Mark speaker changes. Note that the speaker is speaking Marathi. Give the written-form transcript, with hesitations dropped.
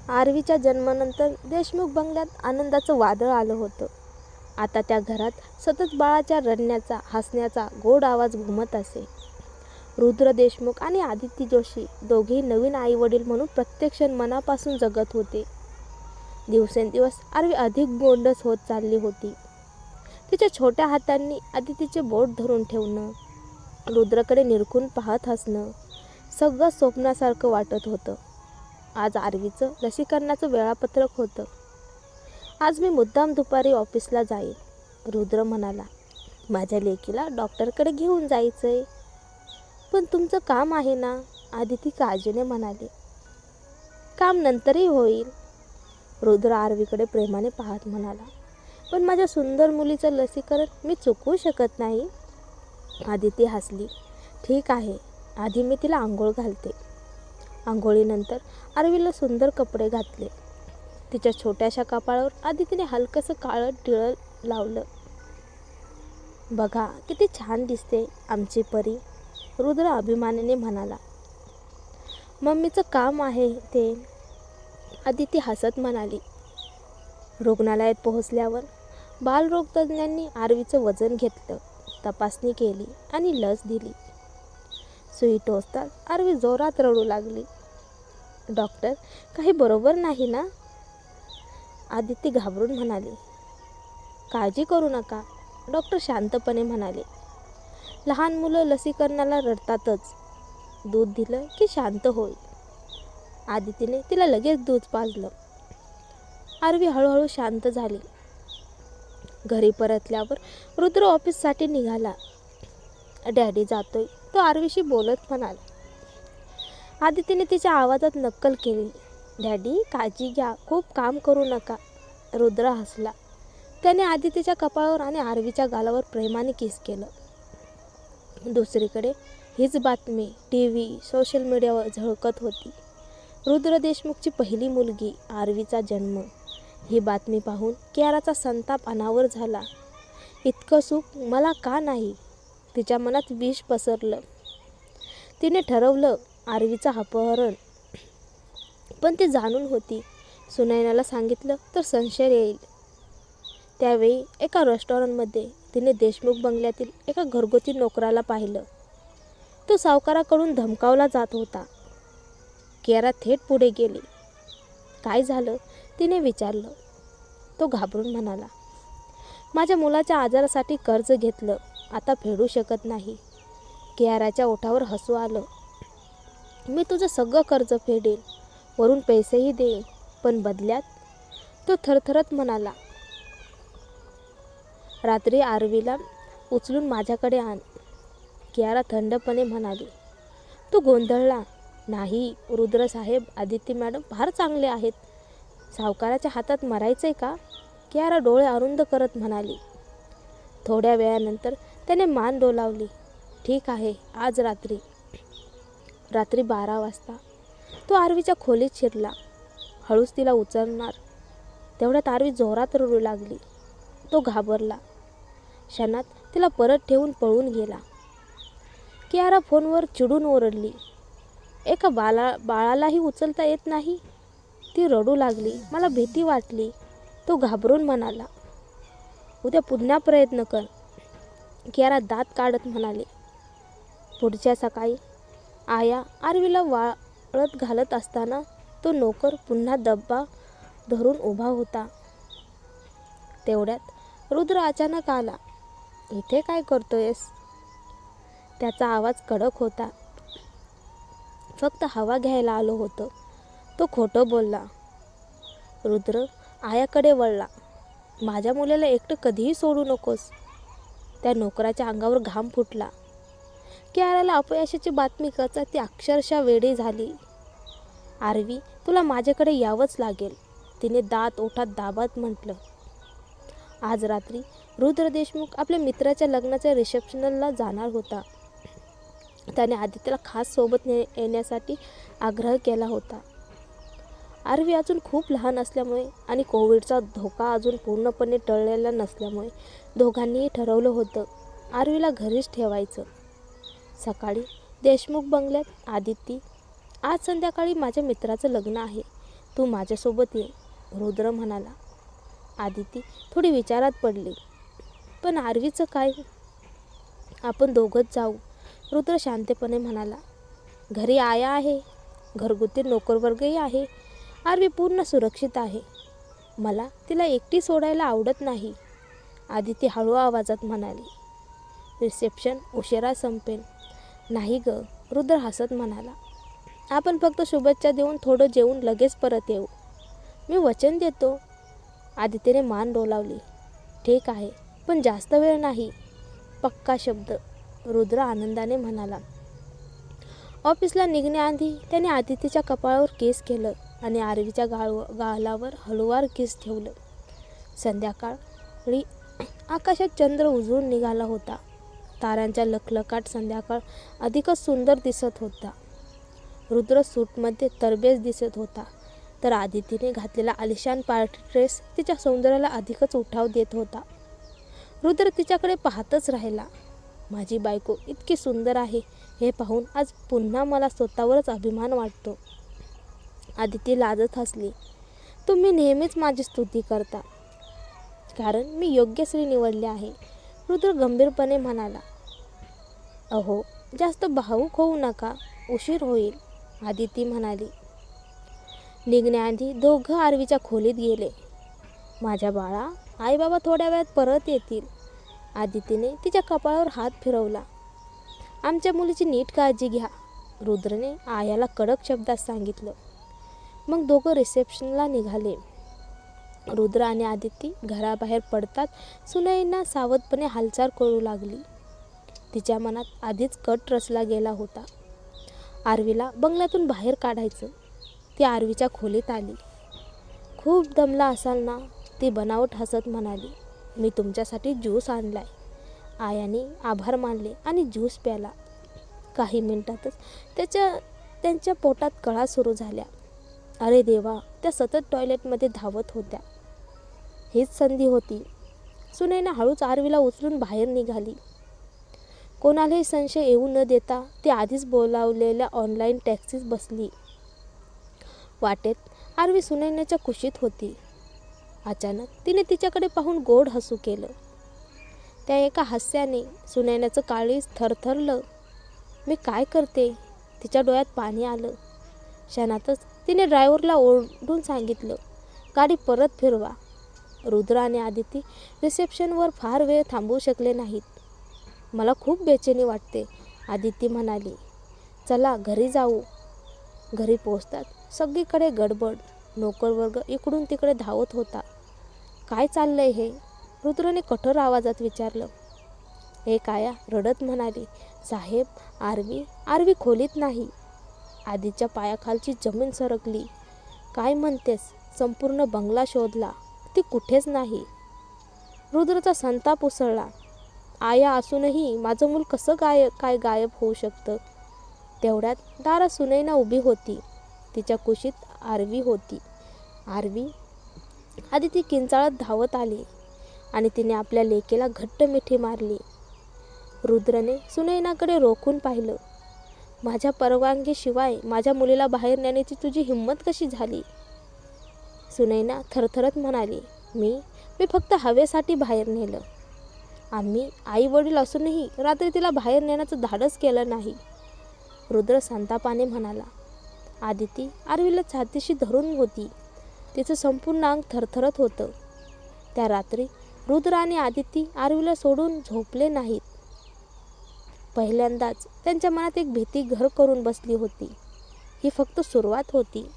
Speaker 1: आरवीच्या जन्मानंतर देशमुख बंगल्यात आनंदाचं वादळ आलं होतं. आता त्या घरात सतत बाळाच्या रडण्याचा, हसण्याचा गोड आवाज घुमत असे. रुद्र देशमुख आणि आदिती जोशी दोघेही नवीन आईवडील म्हणून प्रत्येक क्षण मनापासून जगत होते. दिवसेंदिवस आरवी अधिक गोंडस होत चालली होती. तिच्या छोट्या हातांनी आदितीचे बोट धरून ठेवणं, रुद्रकडे निरखून पाहत हसणं, सगळं स्वप्नासारखं वाटत होतं. आज आरवीचं लसीकरणाचं वेळापत्रक होतं. आज मी मुद्दाम दुपारी ऑफिसला जाईल, रुद्र म्हणाला. माझ्या लेकीला डॉक्टरकडे घेऊन जायचंय. पण तुमचं काम आहे ना, आदिती काळजीने म्हणाली. काम नंतरही होईल, रुद्र आरवीकडे प्रेमाने पाहत म्हणाला. पण माझ्या सुंदर मुलीचं लसीकरण मी चुकवू शकत नाही. आदिती हसली. ठीक आहे, आधी मी तिला आंघोळ घालते. आंघोळीनंतर आरवीला सुंदर कपडे घातले. तिच्या छोट्याशा कपाळावर आदितीने हलकंसं काळं टिळं लावलं. बघा किती छान दिसते आमची परी, रुद्र अभिमानाने म्हणाला. मम्मीचं काम आहे ते, आदिती हसत म्हणाली. रुग्णालयात पोहोचल्यावर बालरोगतज्ञांनी आरवीचं वजन घेतलं, तपासणी केली आणि लस दिली. सुई टोचताच आरवी जोरात रडू लागली. डॉक्टर, काही बरोबर नाही ना, आदिती घाबरून म्हणाली. काळजी करू नका, डॉक्टर शांतपणे म्हणाले. लहान मुलं लसीकरणाला रडतातच, दूध दिलं की शांत होईल. आदितीने तिला लगेच दूध पाजलं. आरवी हळूहळू शांत झाली. घरी परतल्यावर रुद्र ऑफिससाठी निघाला. डॅडी जातोय, तो आरवीशी बोलत म्हणाला. आदितीने तिच्या आवाजात नक्कल केली. डॅडी काळजी घ्या, खूप काम करू नका, रुद्र हसला. त्याने आदितीच्या कपाळावर आणि आरवीच्या गालावर प्रेमाने किस केलं. दुसरीकडे हीच बातमी टीव्ही, सोशल मीडियावर झळकत होती. रुद्र देशमुखची पहिली मुलगी आरवीचा जन्म. ही बातमी पाहून कियाराचा संताप अनावर झाला. इतकं सुख मला का नाही, तिच्या मनात विष पसरलं. तिने ठरवलं आरवीचं अपहरण. पण ती जाणून होती, सुनैनाला सांगितलं तर संशय येईल. त्यावेळी एका रेस्टॉरंटमध्ये तिने देशमुख बंगल्यातील एका घरगुती नोकराला पाहिलं. तो सावकाराकडून धमकावला जात होता. कियारा थेट पुढे गेली. काय झालं, तिने विचारलं. तो घाबरून म्हणाला. माझ्या मुलाच्या आजारासाठी कर्ज घेतलं, आता फेडू शकत नाही. कियाराच्या ओठावर हसू आलं. मी तुझं सगळं कर्ज फेडेन, वरून पैसेही देईन, पण बदल्यात, तो थरथरत म्हणाला. रात्री आरवीला उचलून माझ्याकडे आण, कियारा थंडपणे म्हणाली. तो गोंधळला. नाही रुद्र साहेब, आदिती मॅडम फार चांगले आहेत. सावकाराच्या हातात मरायचंय का, कियारा डोळे अरुंद करत म्हणाली. थोड्या वेळानंतर त्याने मान डोलावली. ठीक आहे, आज रात्री 12 वाजता. तो आरवीच्या खोलीत शिरला. हळूच तिला उचलणार, तेवढ्यात आरवी जोरात रडू लागली. तो घाबरला. क्षणात तिला परत ठेवून पळून गेला. कियारा फोनवर चिडून ओरडली. एका बाळालाही उचलता येत नाही. ती रडू लागली. मला भीती वाटली, तो घाबरून म्हणाला. उद्या पुन्हा प्रयत्न कर, कियारा दात काढत म्हणाली. पुढच्या सकाळी आया आरवीला वाळत घालत असताना तो नोकर पुन्हा डब्बा धरून उभा होता. तेवढ्यात रुद्र अचानक आला. इथे काय करतोयस, त्याचा आवाज कडक होता. फक्त हवा घ्यायला आलो होतो, तो खोटं बोलला. रुद्र आयाकडे वळला. माझ्या मुलाला एकटं कधीही सोडू नकोस. त्या नोकराच्या अंगावर घाम फुटला. कियाराला अपयशाची बातमी कळताच ती अक्षरशः वेडी झाली. आरवी, तुला माझ्याकडे यावंच लागेल, तिने दात ओठात दाबत म्हटलं. आज रात्री रुद्र देशमुख आपल्या मित्राच्या लग्नाच्या रिसेप्शनला जाणार होता. त्याने आदित्यला खास सोबत येण्यासाठी आग्रह केला होता. आरवी अजून खूप लहान असल्यामुळे आणि कोविडचा धोका अजून पूर्णपणे टळलेला नसल्यामुळे दोघांनीही ठरवलं होतं आरवीला घरीच ठेवायचं. सकाळी देशमुख बंगल्यात. आदिती, आज संध्याकाळी माझ्या मित्राचं लग्न आहे, तू माझ्यासोबत ये, रुद्र म्हणाला. आदिती थोडी विचारात पडली. पण आरवीचं काय? आपण दोघंच जाऊ, रुद्र शांतपणे म्हणाला. घरी आया आहे, घरगुती नोकरवर्गही आहे. आरवी पूर्ण सुरक्षित आहे. मला तिला एकटी सोडायला आवडत नाही, आदिती हळू आवाजात म्हणाली. रिसेप्शन उशिरा संपेल. नाही ग, रुद्र हसत म्हणाला. आपण फक्त शुभेच्छा देऊन थोडं जेवून लगेच परत येऊ. मी वचन देतो. आदितीने मान डोलावली. ठीक आहे, पण जास्त वेळ नाही. पक्का शब्द, रुद्र आनंदाने म्हणाला. ऑफिसला निघण्याआधी त्याने आदितीच्या कपाळावर किस केलं आणि आरवीच्या गालावर हळूवार किस ठेवलं. संध्याकाळी आकाशात चंद्र उजळून निघाला होता. ताऱ्यांच्या लखलखाट संध्याकाळ अधिकच सुंदर दिसत होता. रुद्र सूटमध्ये तरबेज दिसत होता, तर आदितीने घातलेला आलिशान पार्टी ड्रेस तिच्या सौंदर्याला अधिकच उठाव देत होता. रुद्र तिच्याकडे पाहतच राहिला. माझी बायको इतकी सुंदर आहे हे पाहून आज पुन्हा मला स्वतःवरच अभिमान वाटतो. आदिती लाजत हसली. तुम्ही नेहमीच माझी स्तुती करता, कारण मी योग्य स्त्री निवडली आहे, रुद्र गंभीरपणे म्हणाला. अहो, जास्त भावूक होऊ नका, उशीर होईल, आदिती म्हणाली. निघण्याआधी दोघं आरवीच्या खोलीत गेले. माझ्या बाळा, आई बाबा थोड्या वेळात परत येतील. आदितीने तिच्या कपाळावर हात फिरवला. आमच्या मुलीची नीट काळजी घ्या, रुद्रने आयाला कडक शब्दात सांगितलं. मग दोघं रिसेप्शनला निघाले. रुद्र आणि आदिती घराबाहेर पडताच सुनैना सावधपणे हालचाल करू लागली. तिच्या मनात आधीच कट रचला गेला होता. आरवीला बंगल्यातून बाहेर काढायचं. ती आरवीच्या खोलीत आली. खूप दमला असाल ना, ती बनावट हसत म्हणाली. मी तुमच्यासाठी ज्यूस आणलाय. आयाने आभार मानले आणि ज्यूस प्याला. काही मिनिटातच त्यांच्या पोटात कळा सुरू झाल्या. अरे देवा, त्या सतत टॉयलेटमध्ये धावत होत्या. हीच संधी होती. सुनैना हळूच आरवीला उचलून बाहेर निघाली. कोणालाही संशय येऊ न देता ती आधीच बोलावलेल्या ऑनलाईन टॅक्सीत बसली. वाटेत आरवी सुनैनाच्या कुशीत होती. अचानक तिने तिच्याकडे पाहून गोड हसू केलं. त्या एका हास्याने सुनैनाचं काळीज थरथरलं. मी काय करते? तिच्या डोळ्यात पाणी आलं. क्षणातच तिने ड्रायव्हरला ओरडून सांगितलं, गाडी परत फिरवा. रुद्र आणि आदिती रिसेप्शनवर फार वेळ थांबू शकले नाहीत. मला खूप बेचैनी वाटते, आदिती म्हणाली. चला घरी जाऊ. घरी पोचतात सगळीकडे गडबड. नोकरवर्ग इकडून तिकडे धावत होता. काय चाललंय हे? रुद्रने कठोर आवाजात विचारलं. एक आया रडत म्हणाली. साहेब, आरवी खोलीत नाही. आधीच्या पायाखालची जमीन सरकली. काय म्हणतेस? संपूर्ण बंगला शोधला, ती कुठेच नाही. रुद्रचा संताप उसळला. आया असूनही माझं मूल कसं गायब होऊ शकतं? तेवढ्यात दारात सुनैना उभी होती. तिच्या कुशीत आरवी होती. आरवी, आदिती किंचाळत धावत आली आणि तिने आपल्या लेकीला घट्ट मिठी मारली. रुद्रने सुनैनाकडे रोखून पाहिलं. माझ्या परवानगीशिवाय माझ्या मुलीला बाहेर नेण्याची तुझी हिंमत कशी झाली? सुनैना थरथरत म्हणाली. मी फक्त हवेसाठी बाहेर नेलं. आम्ही आई वडील असूनही रात्री तिला बाहेर नेण्याचं धाडस केलं नाही, रुद्र संतापाने म्हणाला. आदिती आरवीला छातीशी धरून होती. तिचं संपूर्ण अंग थरथरत होतं. त्या रात्री रुद्र आणि आदिती आरवीला सोडून झोपले नाहीत. पहिल्यांदाच त्यांच्या मनात एक भीती घर करून बसली होती. ही फक्त सुरुवात होती.